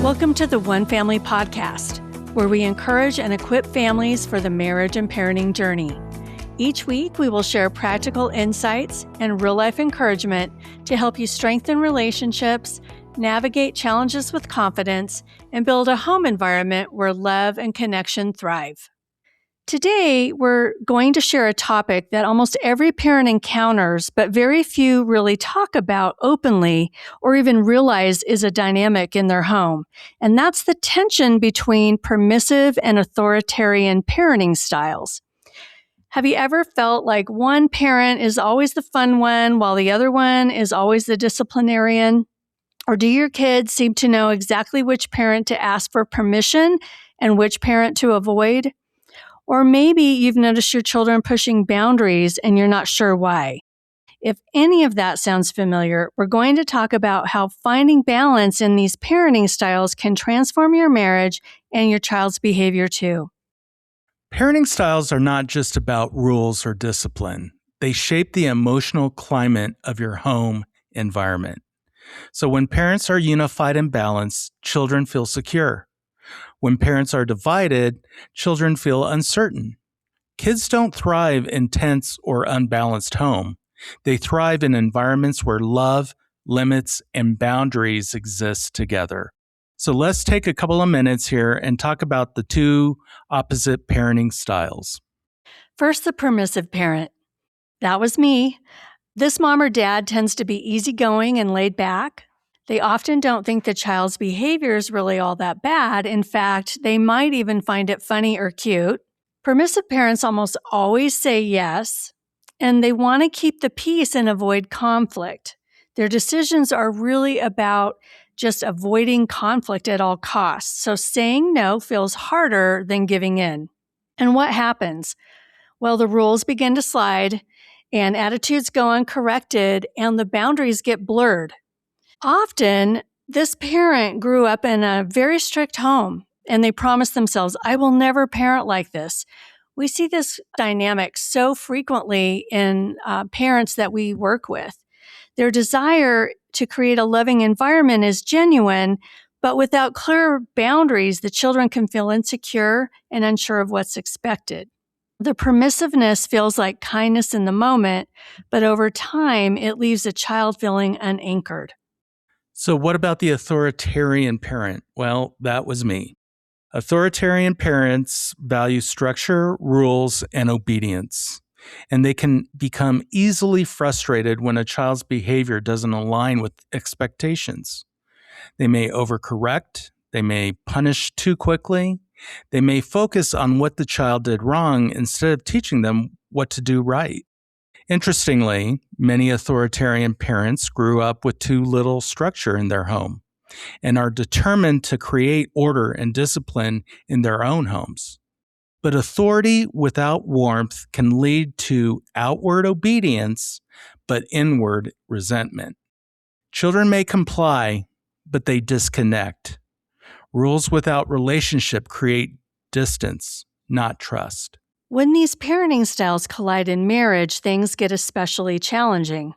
Welcome to the One Family Podcast, where we encourage and equip families for the marriage and parenting journey. Each week, we will share practical insights and real-life encouragement to help you strengthen relationships, navigate challenges with confidence, and build a home environment where love and connection thrive. Today, we're going to share a topic that almost every parent encounters, but very few really talk about openly or even realize is a dynamic in their home. And that's the tension between permissive and authoritarian parenting styles. Have you ever felt like one parent is always the fun one while the other one is always the disciplinarian? Or do your kids seem to know exactly which parent to ask for permission and which parent to avoid? Or maybe you've noticed your children pushing boundaries and you're not sure why. If any of that sounds familiar, we're going to talk about how finding balance in these parenting styles can transform your marriage and your child's behavior too. Parenting styles are not just about rules or discipline. They shape the emotional climate of your home environment. So when parents are unified and balanced, children feel secure. When parents are divided, children feel uncertain. Kids don't thrive in tense or unbalanced home. They thrive in environments where love, limits, and boundaries exist together. So let's take a couple of minutes here and talk about the two opposite parenting styles. First, the permissive parent. That was me. This mom or dad tends to be easygoing and laid back. They often don't think the child's behavior is really all that bad. In fact, they might even find it funny or cute. Permissive parents almost always say yes, and they want to keep the peace and avoid conflict. Their decisions are really about just avoiding conflict at all costs. So saying no feels harder than giving in. And what happens? Well, the rules begin to slide, and attitudes go uncorrected, and the boundaries get blurred. Often, this parent grew up in a very strict home, and they promised themselves, I will never parent like this. We see this dynamic so frequently in parents that we work with. Their desire to create a loving environment is genuine, but without clear boundaries, the children can feel insecure and unsure of what's expected. The permissiveness feels like kindness in the moment, but over time, it leaves a child feeling unanchored. So what about the authoritarian parent? Well, that was me. Authoritarian parents value structure, rules, and obedience, and they can become easily frustrated when a child's behavior doesn't align with expectations. They may overcorrect, they may punish too quickly, they may focus on what the child did wrong instead of teaching them what to do right. Interestingly, many authoritarian parents grew up with too little structure in their home and are determined to create order and discipline in their own homes. But authority without warmth can lead to outward obedience, but inward resentment. Children may comply, but they disconnect. Rules without relationship create distance, not trust. When these parenting styles collide in marriage, things get especially challenging.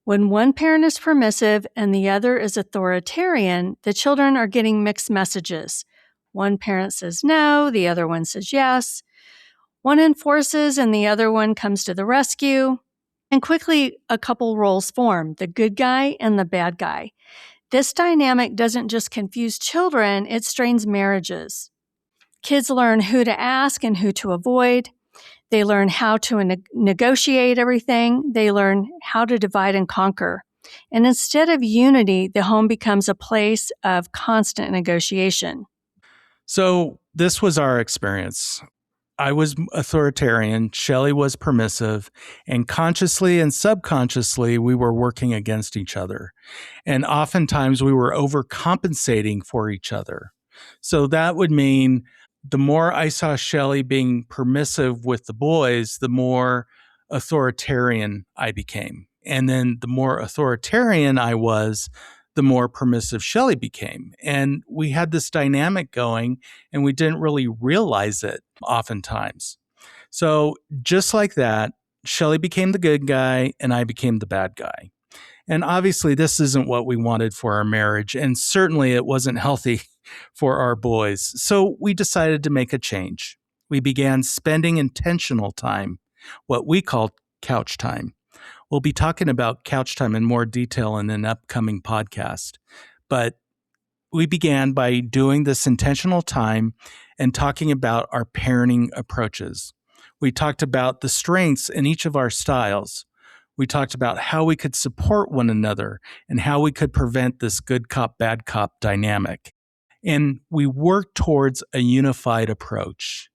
When one parent is permissive and the other is authoritarian, the children are getting mixed messages. One parent says no, the other one says yes. One enforces and the other one comes to the rescue. And quickly, a couple roles form, the good guy and the bad guy. This dynamic doesn't just confuse children, it strains marriages. Kids learn who to ask and who to avoid. They learn how to negotiate everything. They learn how to divide and conquer. And instead of unity, the home becomes a place of constant negotiation. So this was our experience. I was authoritarian, Shelley was permissive, and consciously and subconsciously, we were working against each other. And oftentimes we were overcompensating for each other. So that would mean the more I saw Shelley being permissive with the boys, the more authoritarian I became. And then the more authoritarian I was, the more permissive Shelley became. And we had this dynamic going, and we didn't really realize it oftentimes. So just like that, Shelley became the good guy, and I became the bad guy. And obviously, this isn't what we wanted for our marriage, and certainly it wasn't healthy for our boys. So we decided to make a change. We began spending intentional time, what we call couch time. We'll be talking about couch time in more detail in an upcoming podcast. But we began by doing this intentional time and talking about our parenting approaches. We talked about the strengths in each of our styles. We talked about how we could support one another and how we could prevent this good cop, bad cop dynamic. And we worked towards a unified approach.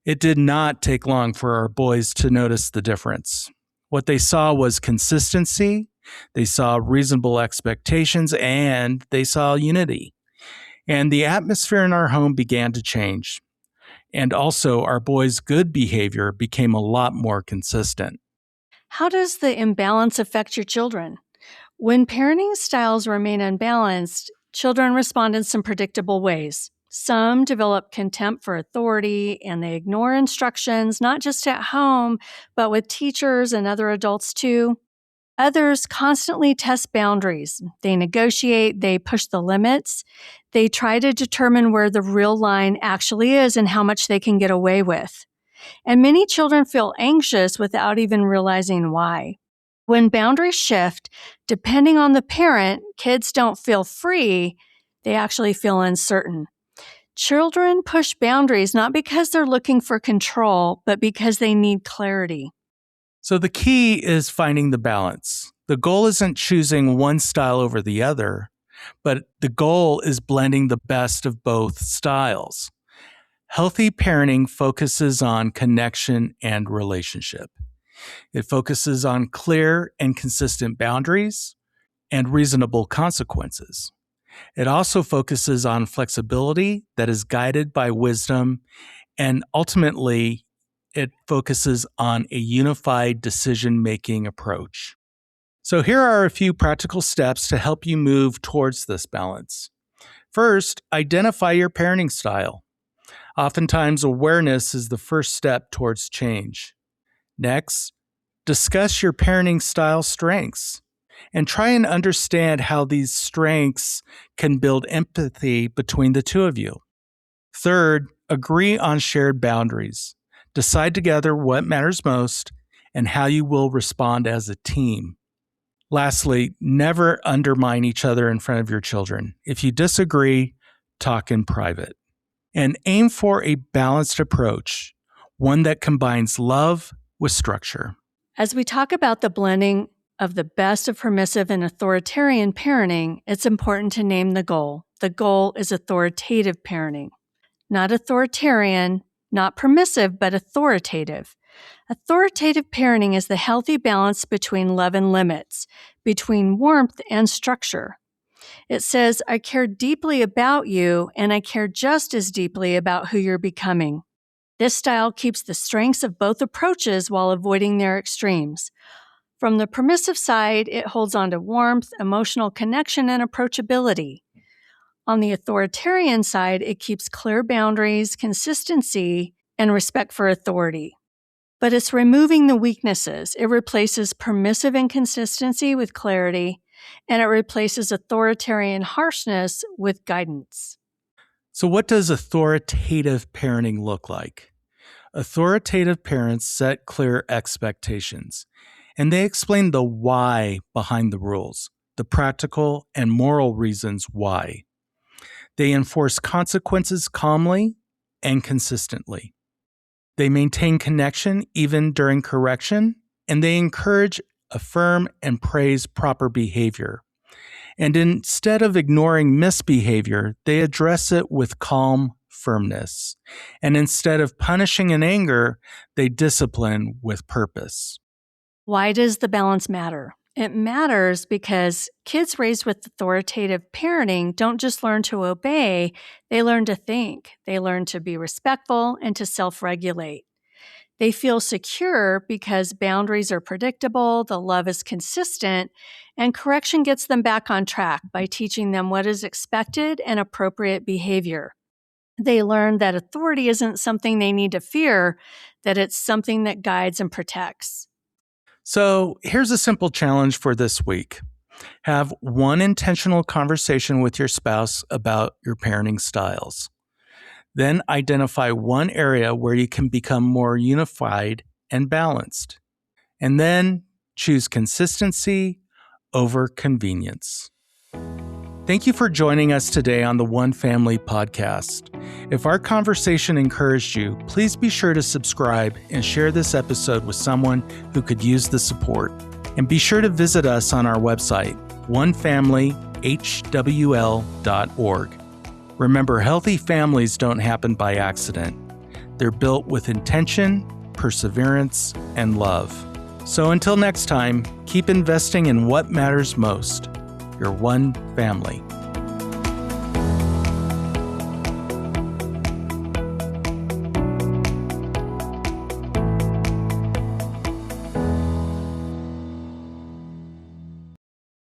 It did not take long for our boys to notice the difference. What they saw was consistency, they saw reasonable expectations, and they saw unity. And the atmosphere in our home began to change. And also, our boys' good behavior became a lot more consistent. How does the imbalance affect your children? When parenting styles remain unbalanced, children respond in some predictable ways. Some develop contempt for authority and they ignore instructions, not just at home, but with teachers and other adults too. Others constantly test boundaries. They negotiate, they push the limits. They try to determine where the real line actually is and how much they can get away with. And many children feel anxious without even realizing why. When boundaries shift, depending on the parent, kids don't feel free, they actually feel uncertain. Children push boundaries not because they're looking for control, but because they need clarity. So the key is finding the balance. The goal isn't choosing one style over the other, but the goal is blending the best of both styles. Healthy parenting focuses on connection and relationship. It focuses on clear and consistent boundaries and reasonable consequences. It also focuses on flexibility that is guided by wisdom, and ultimately, it focuses on a unified decision-making approach. So here are a few practical steps to help you move towards this balance. First, identify your parenting style. Oftentimes, awareness is the first step towards change. Next, discuss your parenting style strengths and try and understand how these strengths can build empathy between the two of you. Third, agree on shared boundaries. Decide together what matters most and how you will respond as a team. Lastly, never undermine each other in front of your children. If you disagree, talk in private. And aim for a balanced approach, one that combines love with structure. As we talk about the blending of the best of permissive and authoritarian parenting, it's important to name the goal. The goal is authoritative parenting. Not authoritarian, not permissive, but authoritative. Authoritative parenting is the healthy balance between love and limits, between warmth and structure. It says, I care deeply about you, and I care just as deeply about who you're becoming. This style keeps the strengths of both approaches while avoiding their extremes. From the permissive side, it holds on to warmth, emotional connection, and approachability. On the authoritarian side, it keeps clear boundaries, consistency, and respect for authority. But it's removing the weaknesses. It replaces permissive inconsistency with clarity, and it replaces authoritarian harshness with guidance. So what does authoritative parenting look like? Authoritative parents set clear expectations, and they explain the why behind the rules, the practical and moral reasons why. They enforce consequences calmly and consistently. They maintain connection even during correction, and they encourage, affirm, and praise proper behavior. And instead of ignoring misbehavior, they address it with calm firmness. And instead of punishing in anger, they discipline with purpose. Why does the balance matter? It matters because kids raised with authoritative parenting don't just learn to obey, they learn to think. They learn to be respectful and to self-regulate. They feel secure because boundaries are predictable, the love is consistent, and correction gets them back on track by teaching them what is expected and appropriate behavior. They learn that authority isn't something they need to fear, that it's something that guides and protects. So here's a simple challenge for this week. Have one intentional conversation with your spouse about your parenting styles. Then identify one area where you can become more unified and balanced. And then choose consistency over convenience. Thank you for joining us today on the One Family podcast. If our conversation encouraged you, please be sure to subscribe and share this episode with someone who could use the support. And be sure to visit us on our website, onefamilyhwl.org. Remember, healthy families don't happen by accident. They're built with intention, perseverance, and love. So until next time, keep investing in what matters most, your one family.